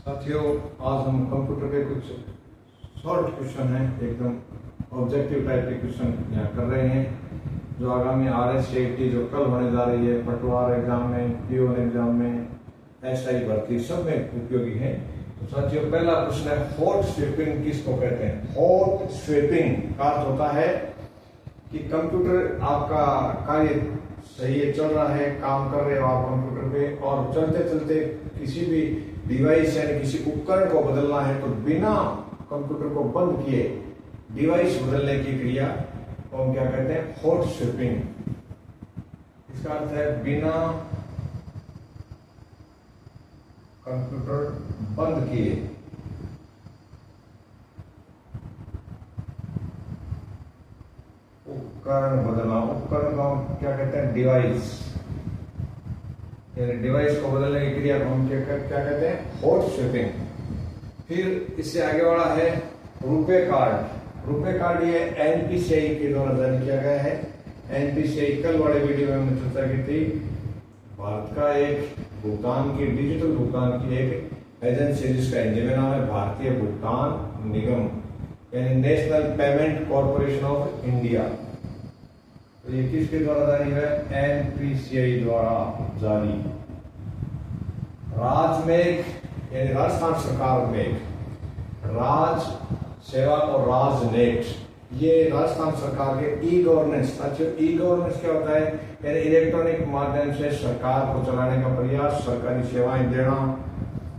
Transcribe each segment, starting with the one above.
साथियों, आज हम कंप्यूटर के कुछ शॉर्ट क्वेश्चन हैं, एकदम ऑब्जेक्टिव टाइप के क्वेश्चन यहाँ कर रहे हैं जो आगामी RSCT जो कल होने जा रही है, पटवार एग्जाम में, PO एग्जाम में, SI भर्ती सब में उपयोगी है। तो साथियों, पहला प्रश्न है, हॉट स्वीपिंग किसको कहते हैं? हॉट स्वीपिंग का अर्थ होता है कि कंप्यूटर आपका कार्य सही है, चल रहा है, काम कर रहे हो आप कंप्यूटर पे, और चलते चलते किसी भी डिवाइस यानी किसी उपकरण को बदलना है तो बिना कंप्यूटर को बंद किए डिवाइस बदलने की क्रिया को हम क्या कहते हैं? Hot sweeping. इसका अर्थ है बिना कंप्यूटर बंद किए उपकरण बदलना। उपकरण को हम क्या कहते हैं? डिवाइस, यानी डिवाइस को बदलने की क्रिया को हम क्या कहते हैं? Hot sweeping. फिर इससे आगे वाला है रुपे कार्ड। रुपे कार्ड ये NPCI के द्वारा जारी किया गया है। NPCI कल वाले वीडियो में हमने चर्चा की थी, भारत का एक भुगतान की डिजिटल भुगतान की एक एजेंसी जिसका इंजीनियर नाम है भारतीय भुगतान निगम, यानी national payment corporation of India. तो ये किसके द्वारा जारी है? NPCI द्वारा जारी। राजमेघ यानी राजस्थान सरकार में राज सेवा और राजनेट, ये राजस्थान सरकार के ई गवर्नेंस। अच्छा, ई गवर्नेंस क्या होता है? यानी इलेक्ट्रॉनिक माध्यम से सरकार को चलाने का प्रयास, सरकारी सेवाएं देना,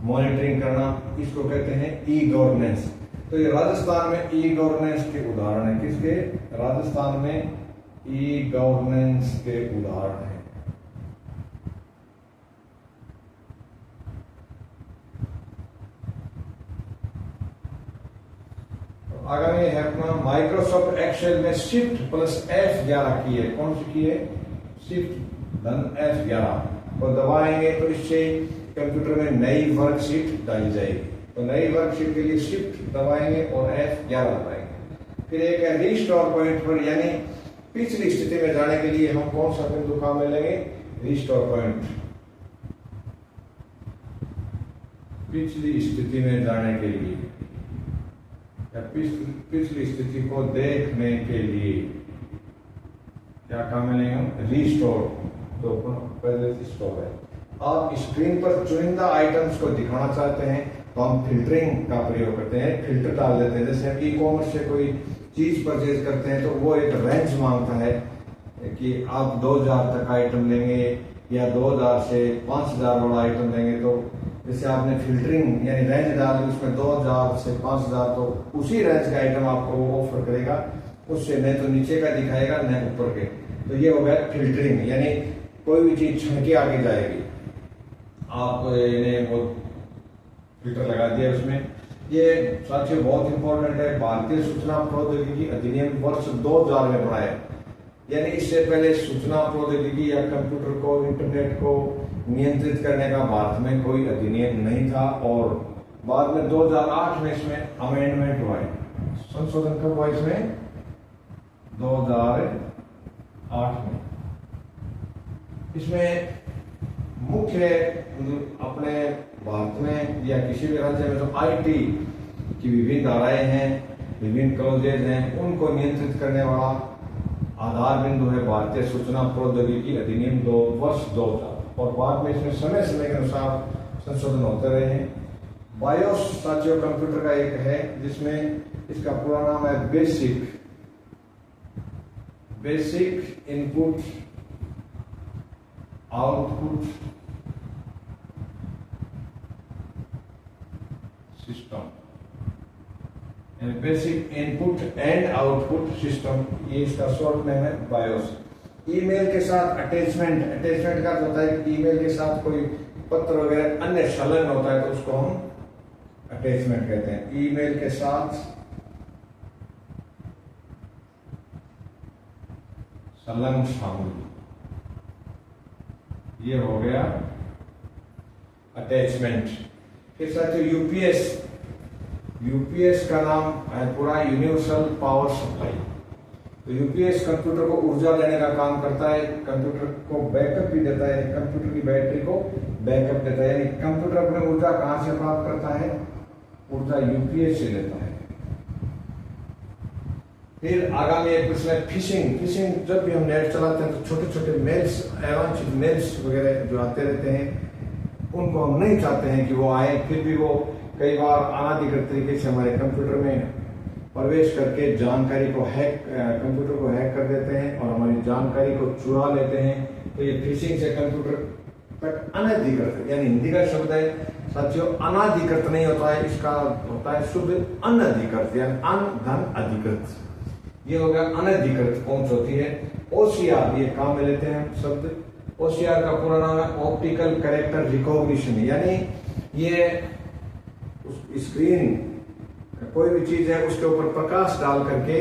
मॉनिटरिंग करना, इसको कहते हैं ई गवर्नेंस। तो ये राजस्थान में ई गवर्नेंस के उदाहरण है। किसके? राजस्थान में ई गवर्नेंस के उदाहरण है। तो आगामी है अपना माइक्रोसॉफ्ट एक्सेल में शिफ्ट प्लस F11 की है। कौन सी की है? शिफ्ट धन F11 को दबाएंगे तो इससे कंप्यूटर में नई वर्कशीट डाली जाएगी। तो नई वर्कशीट के लिए शिफ्ट दबाएंगे और F11 दबाएंगे। फिर एक है रिस्टोर पॉइंट पर, यानी पिछली स्थिति में जाने के लिए हम कौन सा बिंदु काम में लेंगे? Restore point. पिछली स्थिति में जाने के लिए या पिछली स्थिति को देखने के लिए क्या काम में लेंगे? रिस्टोर। तो पहले रिस्टोर है। आप स्क्रीन पर चुनिंदा आइटम्स को दिखाना चाहते हैं तो हम फिल्टरिंग का प्रयोग करते हैं, फिल्टर डाल देते हैं। जैसे हम ई-कॉमर्स से कोई चीज परचेज करते हैं तो वो एक रेंज मांगता है कि आप 2000 तक आइटम लेंगे या 2000 से 5000 वाला आइटम लेंगे। तो जैसे आपने फिल्टरिंग यानी रेंज डाली, उसमें 2000 से 5000, तो उसी रेंज का आइटम आपको वो ऑफर करेगा, उससे न तो नीचे का दिखाएगा न ऊपर के। तो ये हो गया फिल्टरिंग, यानी कोई भी चीज छुनके आगे जाएगी। आप इन्हें वो फिल्टर लगा दिया उसमें। ये साथियों बहुत इंपॉर्टेंट है, भारतीय सूचना प्रौद्योगिकी अधिनियम वर्ष 2000 में बनाया। यानी इससे पहले सूचना प्रौद्योगिकी या कंप्यूटर को, इंटरनेट को नियंत्रित करने का भारत में कोई अधिनियम नहीं था, और बाद में 2008 में इसमें अमेंडमेंट हुआ है। संशोधन कब हुआ इसमें? 2008 में। इसमें मुख्य अपने भारत में या किसी भी राज्य में जो IT की विभिन्न धाराएं हैं, विभिन्न कॉलेज हैं, उनको नियंत्रित करने वाला आधार बिंदु है भारतीय सूचना प्रौद्योगिकी अधिनियम वर्ष 2000, और बाद में इसमें समय समय के अनुसार संशोधन होते रहे हैं। बायोस साथियों कंप्यूटर का एक है जिसमें इसका पूरा नाम है basic input output system, basic input and output system, ये इसका शॉर्ट नेम है बायोस। ईमेल के साथ अटैचमेंट का होता है कि ईमेल के साथ कोई पत्र वगैरह अन्य संलग्न होता है तो उसको हम अटैचमेंट कहते हैं। ईमेल के साथ संलग्न सामग्री, ये हो गया अटैचमेंट। फिर साथियों यूपीएस का नाम है पूरा यूनिवर्सल पावर सप्लाई। तो यूपीएस कंप्यूटर को ऊर्जा देने का काम करता है, कंप्यूटर को बैकअप भी देता है, कंप्यूटर की बैटरी को बैकअप देता है। यानी कंप्यूटर अपने ऊर्जा कहां से प्राप्त करता है? ऊर्जा यूपीएस से लेता है। फिर आगामी एक प्रश्न है फिशिंग। फिशिंग जब भी हम नेट चलाते हैं तो छोटे छोटे मेल्स, अवांछित मेल्स वगैरह जो आते रहते हैं, उनको हम नहीं चाहते हैं कि वो आए, फिर भी वो कई बार अनाधिकृत तरीके से हमारे कंप्यूटर में प्रवेश करके जानकारी को कंप्यूटर को हैक कर देते हैं और हमारी जानकारी को चुरा लेते हैं। तो ये फिशिंग से कंप्यूटर तक अनधिकृत, यानी हिंदी का शब्द है साथियों, अनाधिकृत नहीं होता है, इसका होता है शुद्ध अनधिकृत, यानी अन धन अधिकृत। ये हो गया अनधिकृत पहुंच होती है। ओसीआर, ये काम में लेते हैं शब्द। ओसीआर का पूरा नाम है ऑप्टिकल कैरेक्टर रिकॉग्निशन, यानी ये स्क्रीन कोई भी चीज है उसके ऊपर प्रकाश डाल करके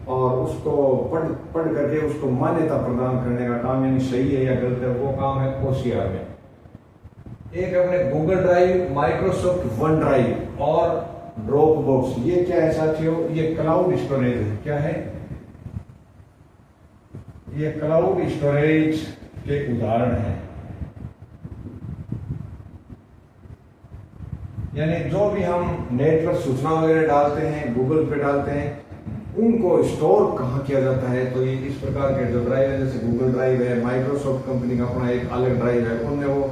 और उसको पढ़ करके उसको मान्यता प्रदान करने का काम, यानी सही है या गलत है, वो काम है ओसीआर में। एक अपने Google drive, Microsoft one drive और ड्रॉप बॉक्स, ये क्या है साथियों? ये क्लाउड स्टोरेज है। क्या है ये? क्लाउड स्टोरेज के उदाहरण है। यानी जो भी हम नेट पर सूचना वगैरह डालते हैं, गूगल पे डालते हैं, उनको स्टोर कहाँ किया जाता है? तो ये इस प्रकार के जो ड्राइव है, जैसे गूगल ड्राइव है, माइक्रोसॉफ्ट कंपनी का अपना एक अलग ड्राइव है, उनमें वो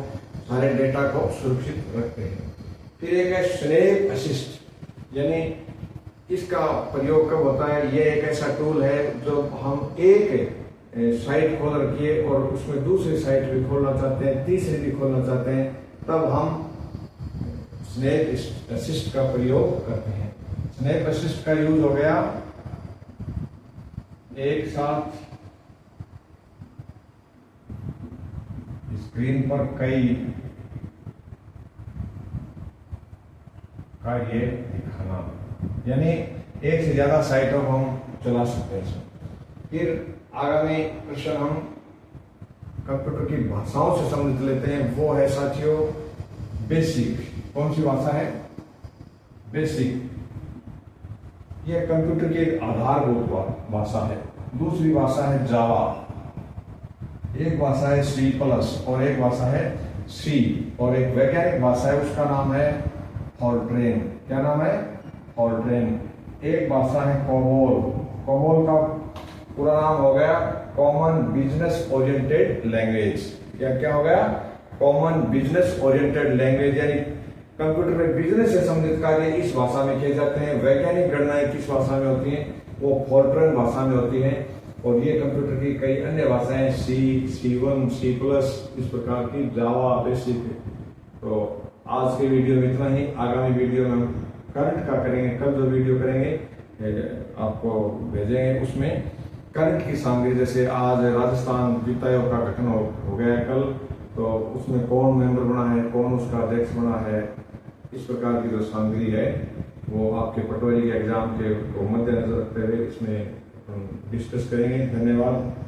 सारे डेटा को सुरक्षित रखते हैं। फिर एक है स्नैप असिस्ट, यानी इसका प्रयोग कब होता है? ये एक ऐसा टूल है जो हम एक साइट खोल रखी है और उसमें दूसरी साइट भी खोलना चाहते हैं, तीसरी भी खोलना चाहते हैं, तब हम स्नैप असिस्ट का प्रयोग करते हैं। स्नैप असिस्ट का यूज हो गया एक साथ स्क्रीन पर कई का ये दिखाना, यानी एक से ज्यादा साइटों को हम चला सकते हैं। फिर आगामी प्रश्न हम कंप्यूटर की भाषाओं से संबंधित लेते हैं, वो है साथियों बेसिक। कौन सी भाषा है? बेसिक। यह कंप्यूटर की एक आधारभूत भाषा है। दूसरी भाषा है जावा, एक भाषा है सी प्लस और एक भाषा है सी, और एक वैज्ञानिक भाषा है, उसका नाम है फॉर्ट्रेन। क्या नाम है? फॉर्ट्रेन। एक भाषा है कोबोल। कोबोल का पूरा नाम हो गया कॉमन बिजनेस ओरिएंटेड लैंग्वेज। क्या हो गया? कॉमन बिजनेस ओरिएंटेड लैंग्वेज, यानी कंप्यूटर में बिजनेस से संबंधित कार्य इस भाषा में किए जाते हैं। वैज्ञानिक गणनाएं किस भाषा में होती हैं? वो फॉर्ट्रेन भाषा में होती हैं। और ये कंप्यूटर की कई अन्य भाषाएं सी, C1, C+, इस प्रकार की, जावा, बेसिक। तो आज के वीडियो में इतना ही। आगामी वीडियो में हम करंट का करेंगे। कल जो वीडियो करेंगे आपको भेजेंगे, उसमें करंट की सामग्री, जैसे आज राजस्थान वित्त आयोग का गठन हो गया कल, तो उसमें कौन मेंबर बना है, कौन उसका अध्यक्ष बना है, इस प्रकार की जो सामग्री है वो आपके पटवारी के एग्जाम के को मद्देनजर रखते हुए इसमें डिस्कस करेंगे। धन्यवाद।